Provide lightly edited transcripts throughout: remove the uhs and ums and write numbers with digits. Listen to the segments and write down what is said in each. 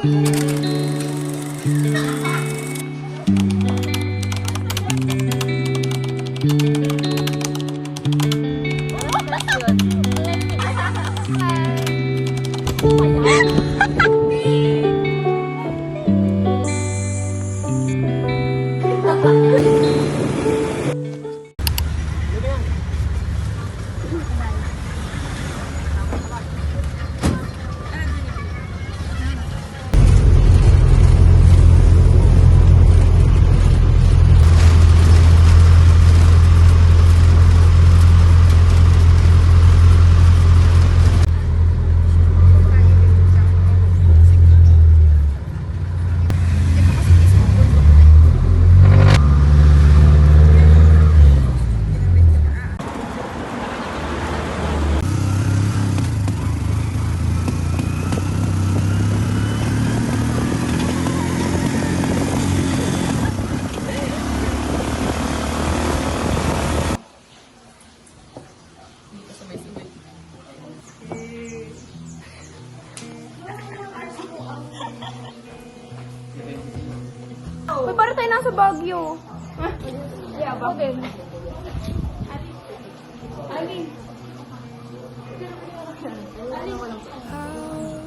Uy, para tayo nasa Baguio. Yeah, ako din. Alin?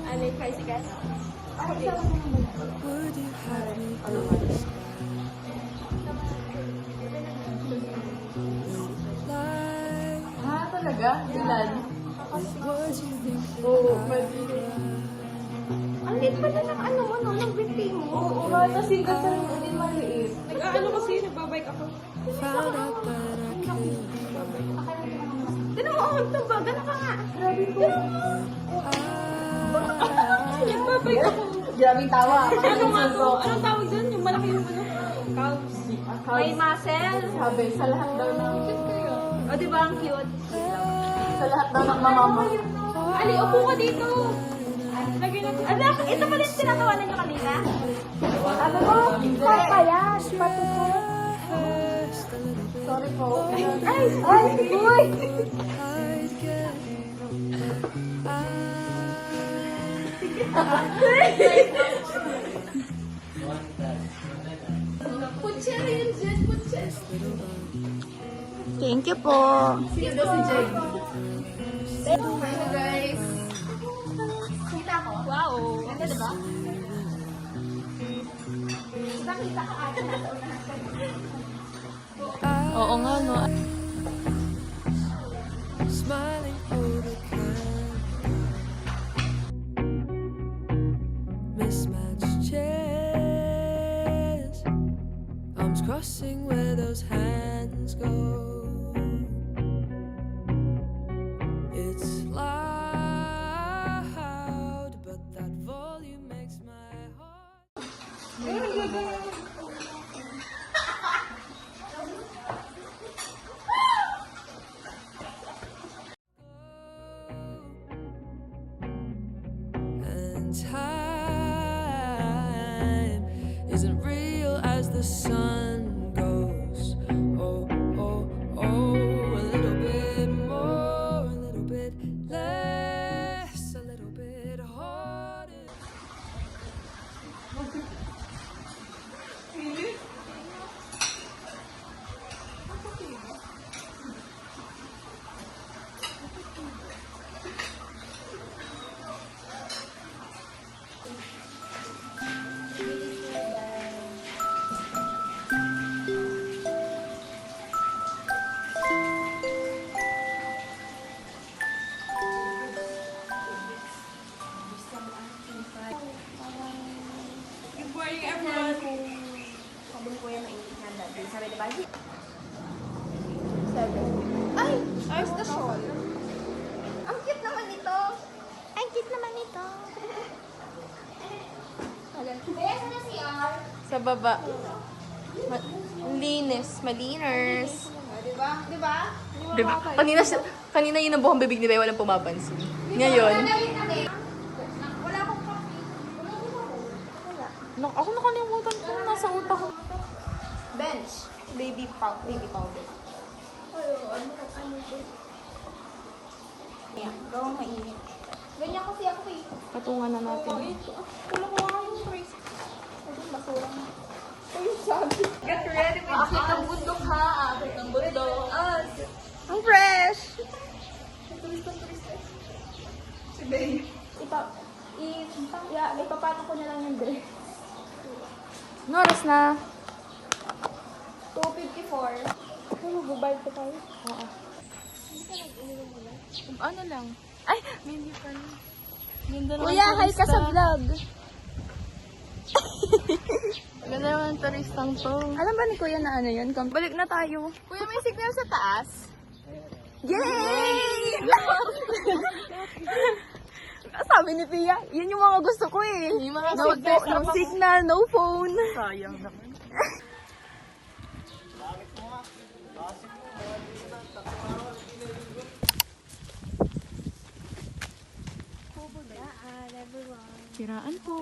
Alin, kay sigas? Ah, talaga? Ilan? Oo, pwede. Ang liit pa na ng ano mo, no? Ng BP mo. Oo, kasi kasi hindi maliit. Nag-ano kasi, nagbabike ako. Tinan mo, ang tabaga na ka nga. Grabe ko. Nagbabike ako. Grabing tawa. Anong tawag dun? Yung malaki yung ano? Calves. May muscle. Sabi, sa lahat daw ng... O, diba ang cute? Sa lahat daw ng mamama. Ali, upo ka dito. Anak, ito pala yung tinatawanan nyo kanina? Ano ko? Papa yan. Pati ko. Sorry po. Ay, uy! Putsera yun, Jen. Putsera. Thank you po. See you si Jen. Hi guys. Kita ko? Wow. Ganda diba? Nakita ka ata nasa unahan ka. Oo nga no. Smiling over mismatched chairs, arms crossing where those hands go. It's loud, but that volume makes my heart. And time isn't real as the sun goes. Oh, oh, oh, a little bit more, a little bit less, a little bit harder. Good morning everyone. Sabon ko yan ng 800. Sabi diba? 7. Ay! Ayos na shawl. Ang cute naman nito. Ang cute naman nito. Kaya sa CR? Sa baba. Linis. Maliners. Diba? Diba? Diba? Kanina yun ang buhang bibig ni Bea, walang pumapansin. Ngayon. Wala akong coffee. Wala. Ako nakalimutan ko. Nasa utak ko. Bench. Baby powder. Ano ito? Ayan. Gawang mainit. Ganyan kasi ako eh. Patungan na natin. Wala ko nga yung trace. Ayun, basura na. Uy, sabi. Get ready with Aakit ng bundok ha. Aakit ng bundok. Ang fresh! Si Bay. Ipapano ko na lang yung dress. Ano oras na? 2:54. Ano, bubayad pa tayo? Oo. Ano lang? Ay! Menu pa na. Ganda naman Kuya, hi ka sa vlog. Ganda naman turistang to. Alam ba ni Kuya na ano yun? Balik na tayo. Kuya, may signal sa taas. Yay! Sabi ni Pia, yun yung mga gusto ko eh. Yung mga No, signal, no signal, no phone. Sayang naman. Siraan po.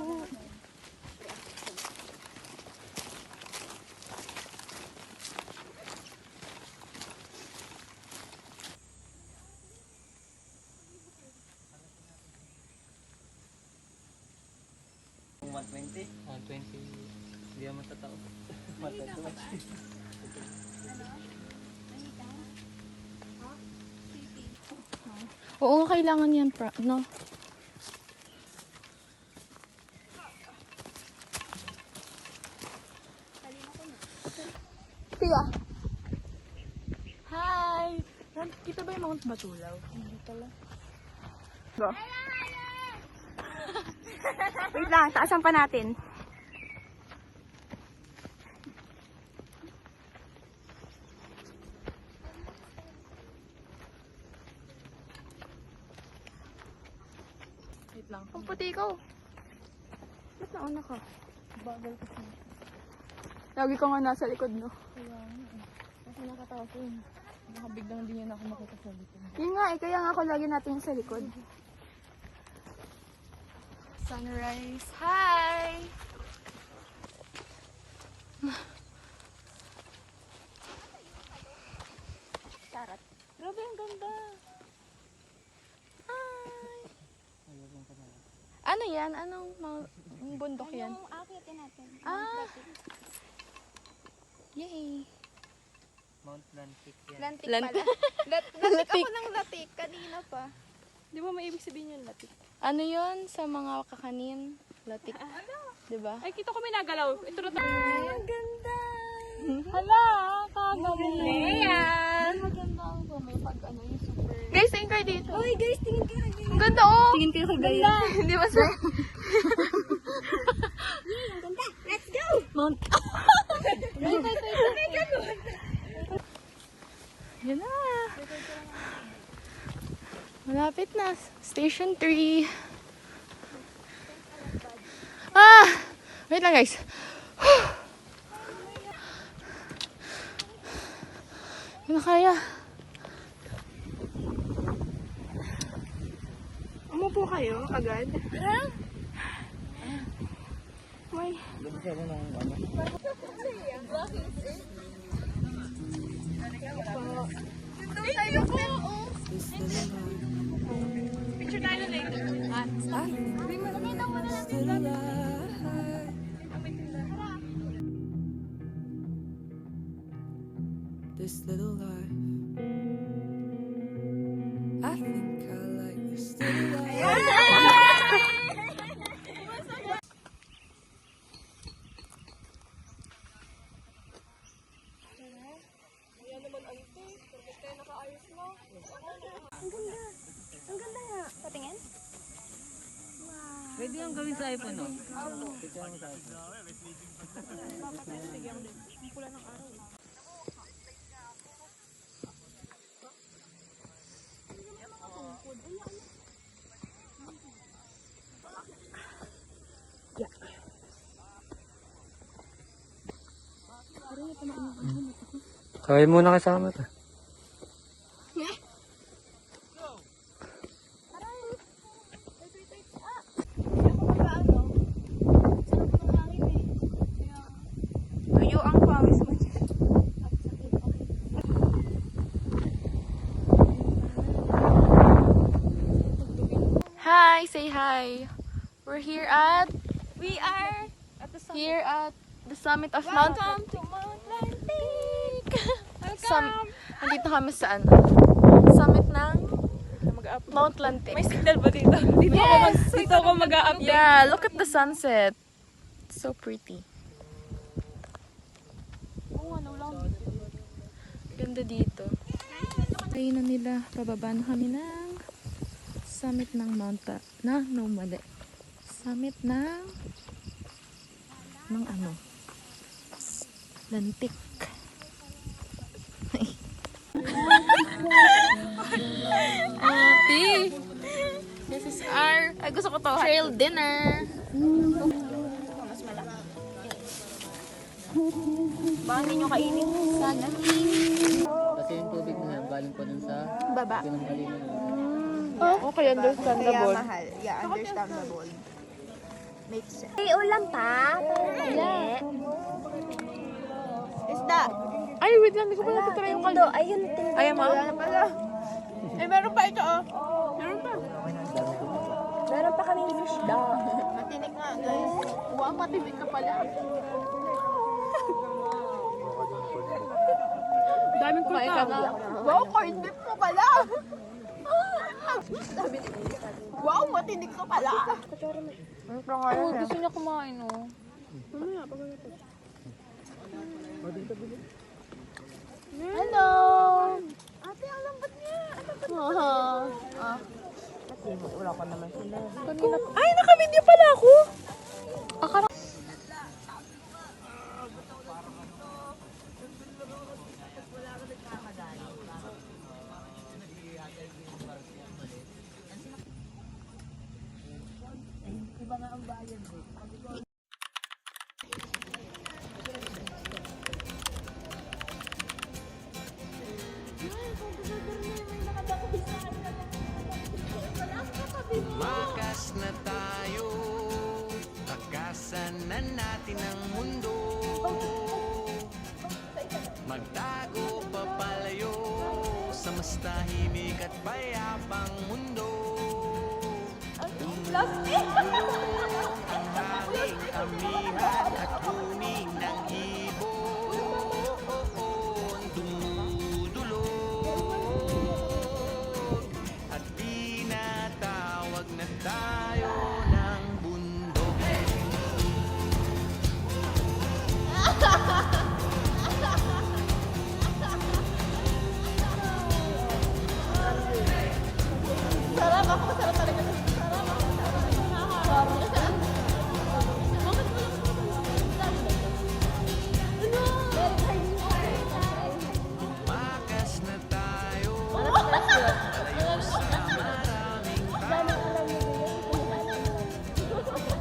Kung 120? 120. Hindi naman tatao. Oo, kailangan yan, no? Pia. Hi! Kita ba yung Mount Batulaw? Hindi pala. Go. Wait lang, taasan pa natin. Wait lang. Ang puti ko. Ba't nauna ka? Bagal kasi. Lagi ko nga nasa likod, no? Kasi nakatawa ko yun. Baka biglang hindi niya na ako makita sa likod. Yun nga eh, kaya nga ako lagi natin sa likod. Sunrise. Hi! Charot. Grabe, ang ganda. Hi! Ano yan? Anong bundok yan? Yung akitin natin. Ah! Yay! Mount Lantic yan. Lantik Lantik. pala. Latik ako ng latik. Kanina pa. Di ba may ibig sabihin yung latik? Ano yon sa mga kakanin? Latik. Di ba? Ay, kita ko may nagalaw. Ito na Ang ganda! Hala! Kagaling! Ayan. Maganda ang may pag ano yung super... Guys, tingin kayo dito. Uy, guys, tingin kayo kay Ang ganda oh. Tingin kayo kay Gaya. Di ba sir? Let's go! Mount... Yan na. Malapit na. Station 3. Ah! Wait lang guys. Hindi na kaya. Umupo kayo agad. May... Doon siya mo ng ano. picture tayo later. This little life. I think I like this little life. Patingin? Pwede yung gawin sa iPhone, no? Kaya muna kasama ta. Tuyo ang pawis mo dyan. Hi! say hi. We're here at We are at the summit. here at the summit of Mount Welcome to Mount Lantic! Nandito kami sa ano? Summit ng Mount Lantic. May signal ba dito? Dito ako mag-a-update. Yeah, look at the sunset. It's so pretty. Ganda dito. Ayun na nila. Pababa na kami ng summit ng mali. Summit ng ano? Lantik. Happy! This is our gusto ko to, trail dinner. Baka hindi nyo kainin. Sana. Kasi yung tubig na yan, galing pa dun sa Baba. pinanggalingan. Okay, understandable. mahal. Yeah, understandable. Makes sense. May ulam pa? Mali. Isda! Ay, wait lang. Hindi ko pa natitry yung Tindo. Ayun, tindo. Ayaw mo? Wala na pala. Eh, meron pa ito, oh. Meron pa kaming fish dog. Matinik nga, guys. Wow, matinik ka pala. Daming kulta. Wow, corned beef ka pala. Sabi ni wow, matinik ka pala. Oh, gusto niya kumain, oh. Hello! Ate, ang lambat niya. Ay, naka-video pala ako! Makas na tayo, takasan na natin ang mundo. Magtago papalayo sa mas tahimik at payapang mundo. Tumulong ang hanging amihan at huni ng ibon. Dumudulog at tinatawag na tayo ng bundok. Makas na tayo, palayo sa maraming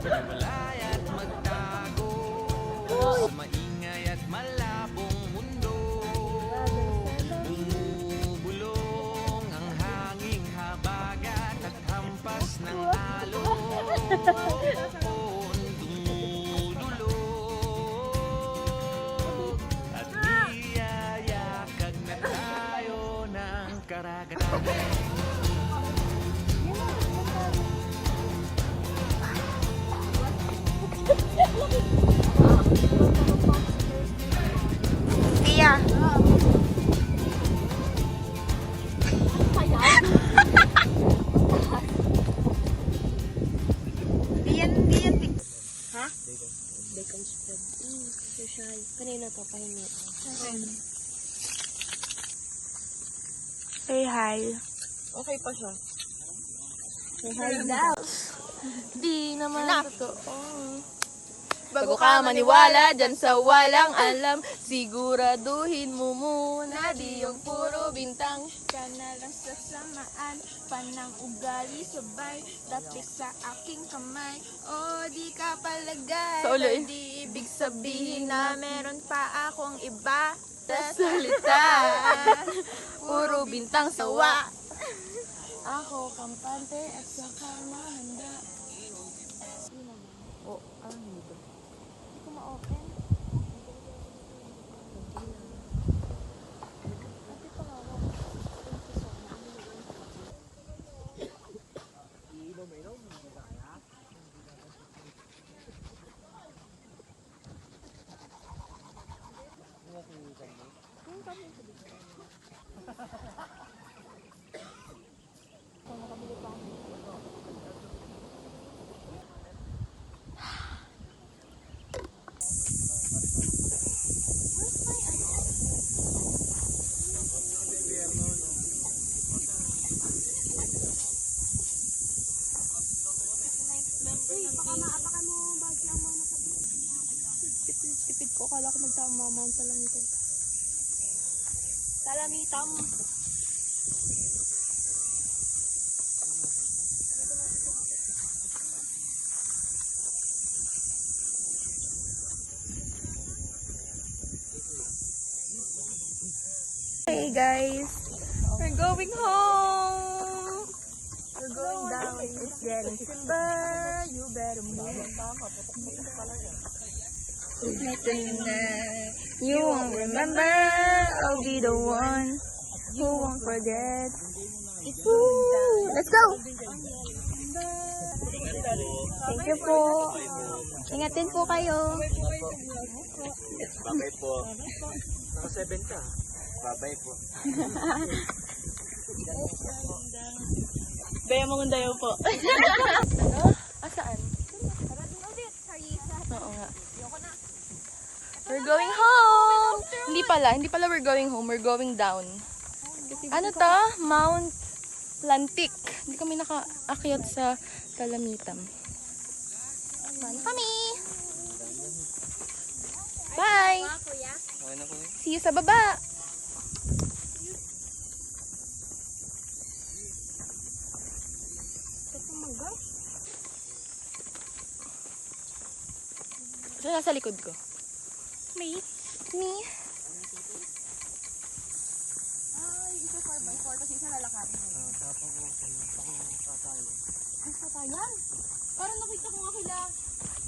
Malay at magtago sa maingay at malabong mundo. Bumubulong ang hanging habagat at hampas ng alon. Dumudulog at niyayakag na tayo ng karagatan. Tia! Social. Kanina to, pahingi. Say hi. Okay pa siya. Di naman totoo. Bago ka maniwala dyan sa walang alam, siguraduhin mo muna di yung puro bintang. Ka na lang sa samaan, panang ugali sabay, dati sa aking kamay. O di ka palagay, Sa ulo eh. di ibig sabihin na meron pa akong iba. Sa salita, puro bintang sawa. Ako kampante at saka mahanda. Oh, ano dito? Hindi ko ma-open. ko. Akala ko magmamount Talamitam. Talamitam. Hey guys, we're going home. We're going down. It's getting December. You better move. You won't remember. I'll be the one who won't forget. Woo! Let's go. Thank you po. Ingatin po kayo. Babay po. Naka 7 ka. Babay po. Bea Mangundayo po. Asaan? Oo nga. We're going home! Hindi pala we're going home. We're going down. Ano to? Mount Lantik. Hindi kami nakaakyat sa Talamitam. Saan kami? Bye! See you sa baba! Ito nasa likod ko. Me? Me? Ay, isa 4x4 kasi isa lalakarin mo. Ay, patayan? Parang nakita ko nga kila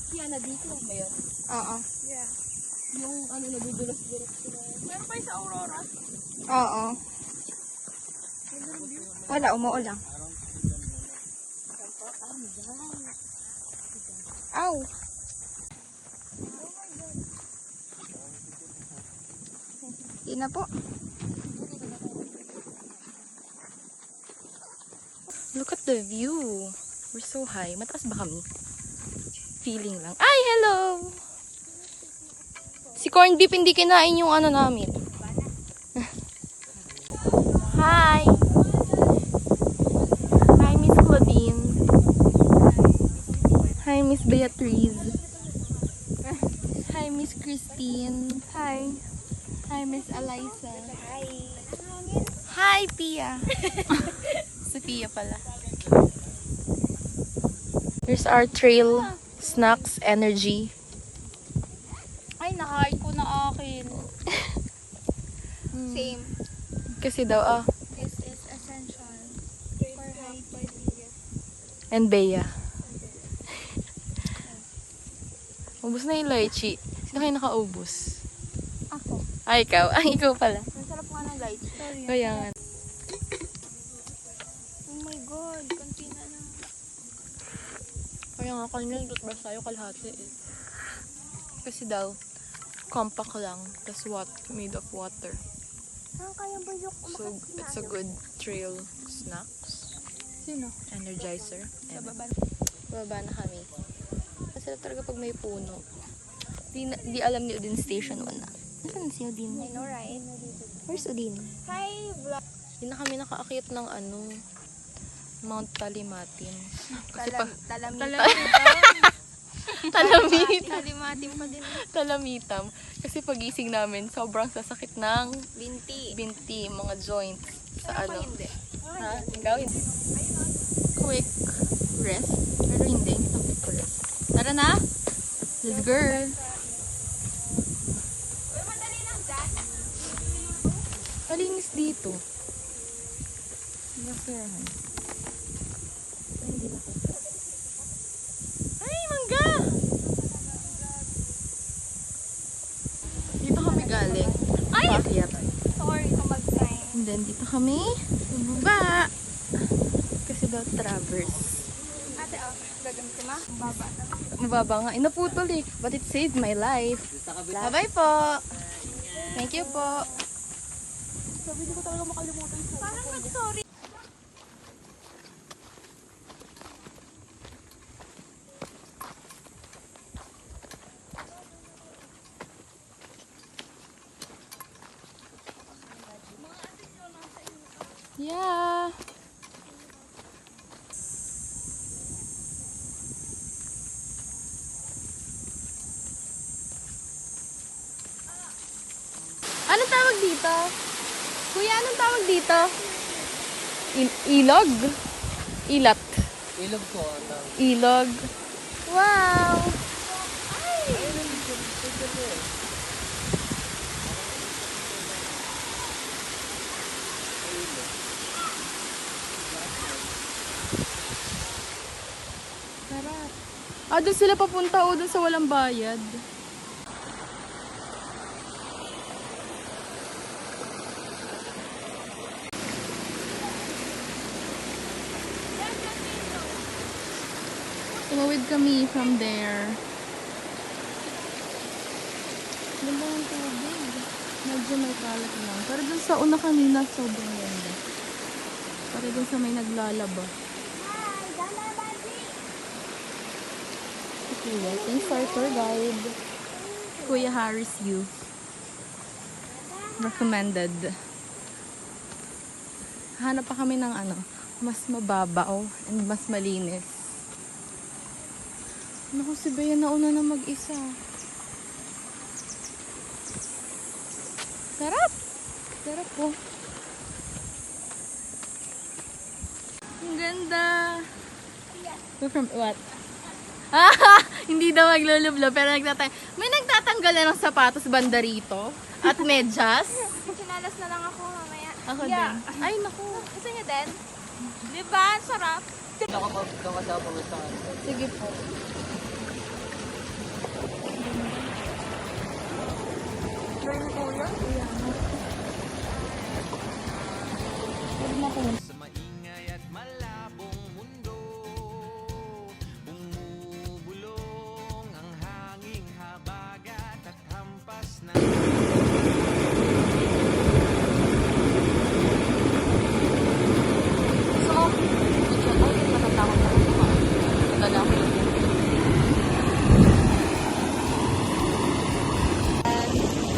Kiana dito. Ba yun? Oo. Yeah. Yung ano, nadudulas-dulas sila. Meron pa yung sa Aurora? Oo. Wala, umuulan. Ow! Hindi na po. Look at the view. We're so high. Mataas ba kami? Feeling lang. Ay, hello! Si corned beef hindi kinain yung ano namin. Hi! Hi, Miss Claudine. Hi, Miss Beatriz. Hi, Miss Christine. Hi. Hi, Miss Eliza. Hi. Hi, Pia. Sophia pala. Here's our trail snacks energy. Ay, nakain ko na akin. Same. Kasi daw, This is essential for hypertrophy. and Bea. Ubus na yung lychee. Sino kayo nakaubos? Ako. Ay, ikaw. Ay, ikaw pala. Ang sarap nga ng light. Sorry. Kaya nga. Oh my God. Konti na lang. Kaya nga, kanina nag-toothbrush tayo kalahati eh. Kasi daw, compact lang. Tas made of water. Saan kaya ba yung So, it's a good trail snacks. Sino? Energizer. Sa baba. Baba na kami. Kasi talaga pag may puno. Di alam ni Udin Station 1 na. Nasaan si Udin? I know, right? Where's Udin? Hi, vlog. Hindi na kami nakaakyat ng Mount Talimatin. Kasi Talimatim pa din. Talamitam. Kasi pagising namin, sobrang sasakit ng Binti. mga joints. Sa ano? Hindi. Ha? Ikaw hindi. Quick rest. Pero hindi quick rest. Tara na! Let's go! Malinis dito. Masirahan. Ay, mangga! Dito kami galing. Ay! Paakyat. Sorry to mag-sign. And then dito kami baba. Kasi daw traverse. Ate, gagamit ko ma? Baba na. Mababa nga. Naputol eh. But it saved my life. Bye-bye po. Thank you po. Sabi ko talaga makalimutan siya. Parang nag-sorry. Yeah. Anong tawag dito? Kuya, anong tawag dito? Ilog? Ilat. Ilog ko. Ilog. Wow! Sarap. Doon sila papunta o doon sa walang bayad. Tumawid kami from there. Ganda ng tubig. Medyo may kalat lang. Pero dun sa una kanina, sobrang ganda. Pero dun sa may naglalaba. Okay, thanks for our tour guide. Kuya Harris Youth. Recommended. Hanap pa kami ng mas mababaw and mas malinis. Naku, si Bea nauna na mag-isa. Sarap! Sarap po. Ang ganda! From what? Hindi daw maglulublo, pero may nagtatanggal na ng sapatos banda rito. At medyas. Sinalas na lang ako mamaya. Ako din. Ay, naku. Gusto niyo din? Diba? Ang sarap. Doon ka daw pumunta. Sige po. Sa maingay at malabong mundo, bumubulong ang hanging habagat at hampas na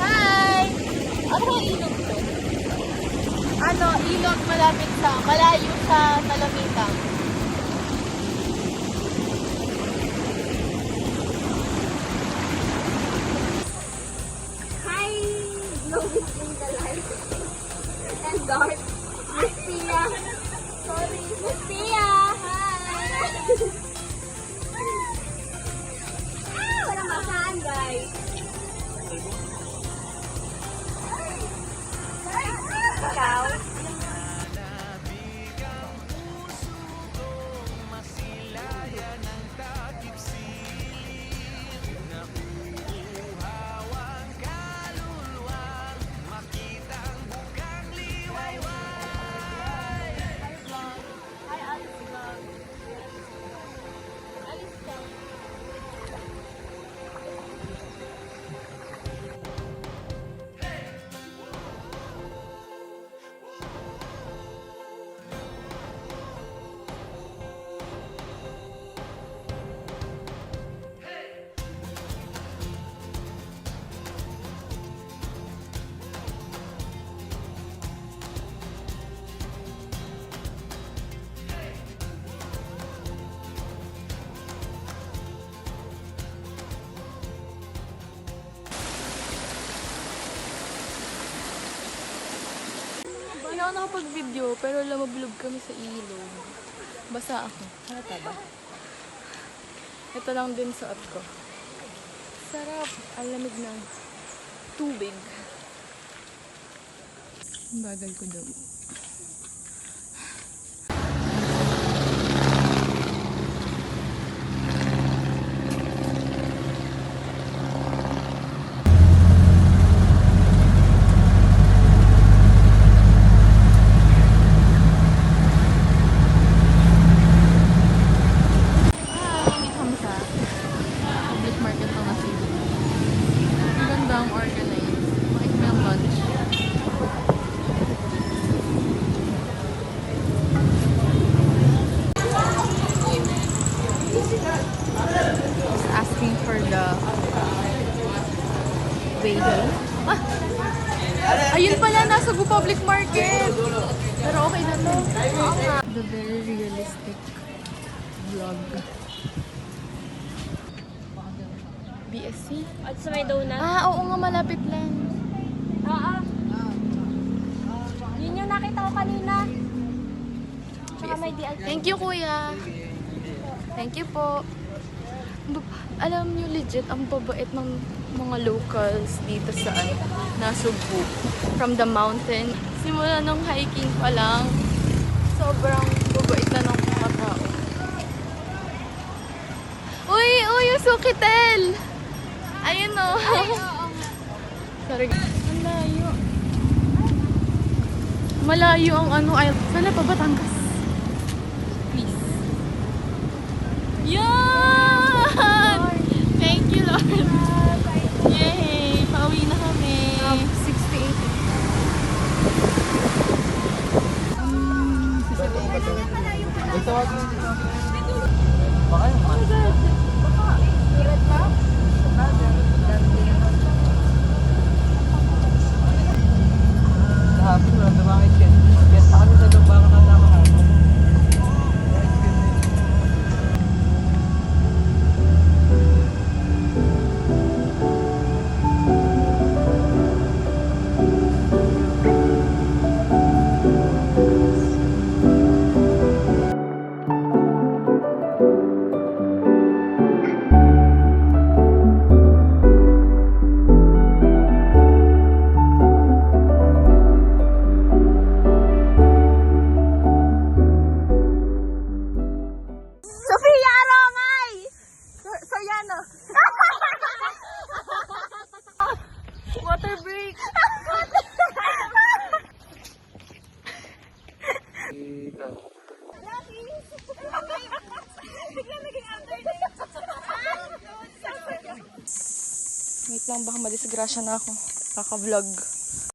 Hi! Ano ang ilog to? Ilog malapit malayo sa Talamita. Hi! Glowing in the light. And dark. Miss Pia. Sorry. Miss Pia. Hi! Walang basahan, guys. Ikaw? masilayan ng takip silid na uhaw ang kaluluwang makitang bukang liwayway. Hindi ako nakapag-video, pero lamablog kami sa ilog. Basa ako. Halata ba? Ito lang din suot ko. Sarap. Ang lamig ng tubig. Ang bagal ko daw. Kami sa public market ng Cebu. Ang ganda ang organized. Makikita yung lunch. Just asking for the way home. Ayun pala, nasa Cebu Public Market. Pero okay na to. The very realistic vlog. BSC? At sa may donut. Oo nga, malapit lang. Oo. Yun yung nakita ko kanina. Tsaka may DL. Thank you, kuya. Thank you po. Alam niyo, legit, ang babait ng mga locals dito sa Nasugbu. From the mountain. Simula nung hiking pa lang, sobrang babait na ng mga tao. Uy, yung Sukitel! Ayun o. Sorry. Ang layo. Malayo ang Sana pa Batangas. Please. Yan! Thank you, Lord. Yay! Pauwi na kami. 68. Ito ako. Baka yung man. Kahapon wala dumangit yan. Kaya sa kami sa lumbangan na nakahapon. Sofia Romay! Soriano. Water break. Wait lang, baka madisgrasya na ako. Kaka-vlog.